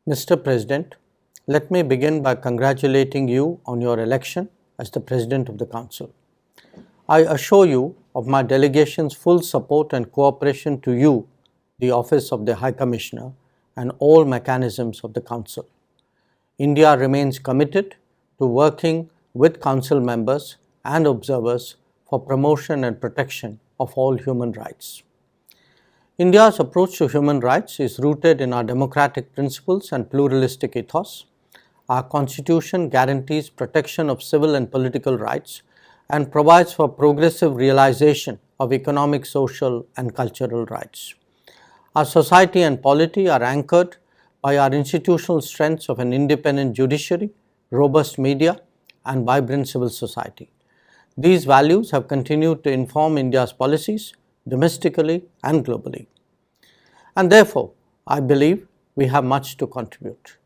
Mr. President, let me begin by congratulating you on your election as the President of the Council. I assure you of my delegation's full support and cooperation to you, the Office of the High Commissioner, and all mechanisms of the Council. India remains committed to working with Council members and observers for promotion and protection of all human rights. India's approach to human rights is rooted in our democratic principles and pluralistic ethos. Our Constitution guarantees protection of civil and political rights and provides for progressive realization of economic, social, and cultural rights. Our society and polity are anchored by our institutional strengths of an independent judiciary, robust media, and vibrant civil society. These values have continued to inform India's policies domestically and globally. And therefore, I believe we have much to contribute.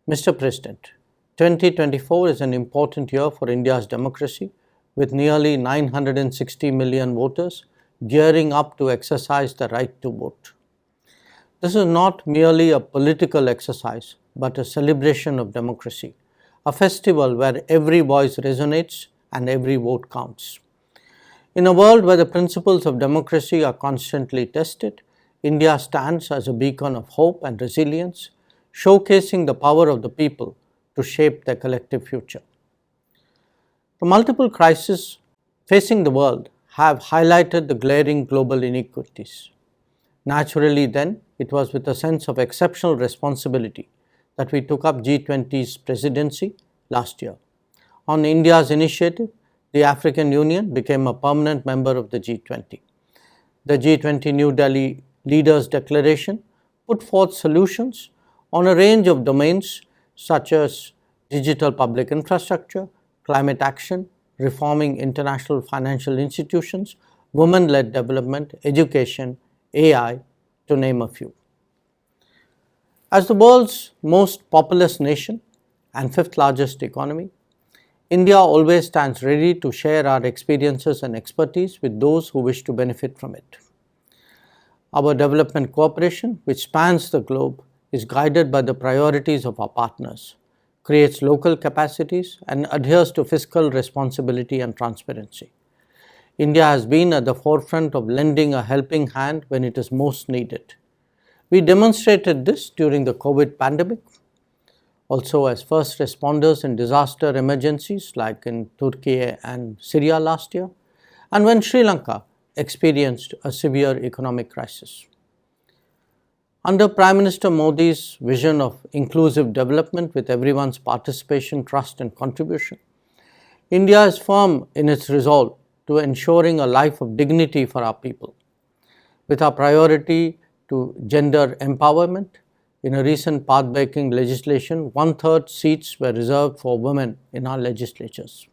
Mr. President, 2024 is an important year for India's democracy, with nearly 960 million voters gearing up to exercise the right to vote. This is not merely a political exercise, but a celebration of democracy, a festival where every voice resonates and every vote counts. In a world where the principles of democracy are constantly tested, India stands as a beacon of hope and resilience, showcasing the power of the people to shape their collective future. The multiple crises facing the world have highlighted the glaring global inequities. Naturally, then, it was with a sense of exceptional responsibility that we took up G20's presidency last year. On India's initiative, the African Union became a permanent member of the G20. The G20 New Delhi Leaders' Declaration put forth solutions on a range of domains such as digital public infrastructure, climate action, reforming international financial institutions, women-led development, education, AI, to name a few. As the world's most populous nation and fifth largest economy, India always stands ready to share our experiences and expertise with those who wish to benefit from it. Our development cooperation, which spans the globe, is guided by the priorities of our partners, creates local capacities, and adheres to fiscal responsibility and transparency. India has been at the forefront of lending a helping hand when it is most needed. We demonstrated this during the COVID pandemic, also as first responders in disaster emergencies like in Turkey and Syria last year, and when Sri Lanka experienced a severe economic crisis. Under Prime Minister Modi's vision of inclusive development with everyone's participation, trust and contribution, India is firm in its resolve to ensuring a life of dignity for our people. With our priority to gender empowerment, in a recent path-breaking legislation, 1/3 seats were reserved for women in our legislatures.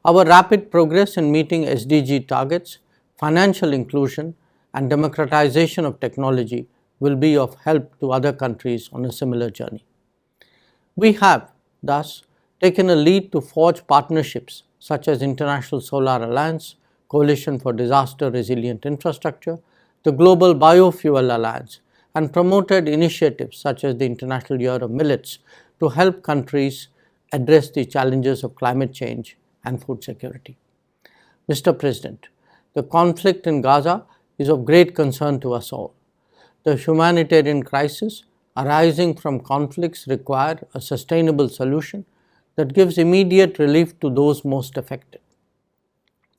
Our rapid progress in meeting SDG targets, financial inclusion and democratization of technology will be of help to other countries on a similar journey. We have, thus, taken a lead to forge partnerships such as International Solar Alliance, Coalition for Disaster Resilient Infrastructure, the Global Biofuel Alliance, and promoted initiatives such as the International Year of Millets to help countries address the challenges of climate change and food security. Mr. President, the conflict in Gaza is of great concern to us all. The humanitarian crisis arising from conflicts require a sustainable solution that gives immediate relief to those most affected.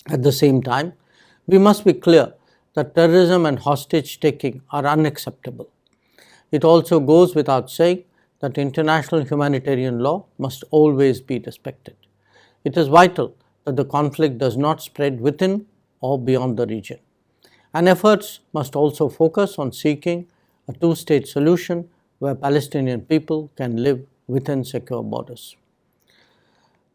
At the same time, we must be clear that terrorism and hostage-taking are unacceptable. It also goes without saying that international humanitarian law must always be respected. It is vital that the conflict does not spread within or beyond the region. And efforts must also focus on seeking a two-state solution where Palestinian people can live within secure borders.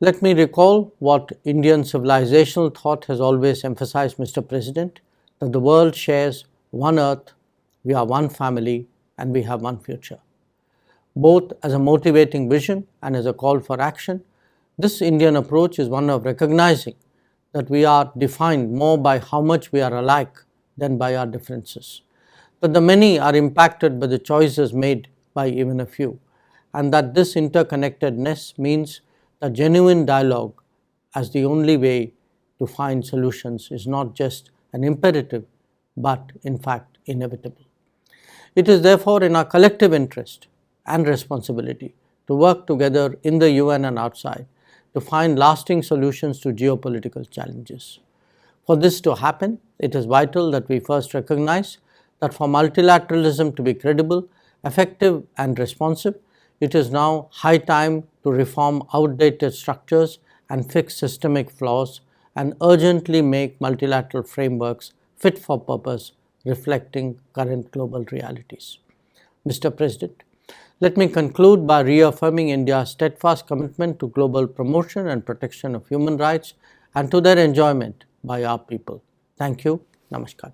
Let me recall what Indian civilizational thought has always emphasized, Mr. President, that the world shares one earth, we are one family, and we have one future. Both as a motivating vision and as a call for action, this Indian approach is one of recognizing that we are defined more by how much we are alike than by our differences, that the many are impacted by the choices made by even a few, and that this interconnectedness means that genuine dialogue as the only way to find solutions is not just an imperative, but in fact inevitable. It is therefore in our collective interest and responsibility to work together in the UN and outside to find lasting solutions to geopolitical challenges. For this to happen, it is vital that we first recognize that for multilateralism to be credible, effective and responsive, it is now high time to reform outdated structures and fix systemic flaws and urgently make multilateral frameworks fit for purpose, reflecting current global realities. Mr. President, let me conclude by reaffirming India's steadfast commitment to global promotion and protection of human rights and to their enjoyment by our people. Thank you. Namaskar.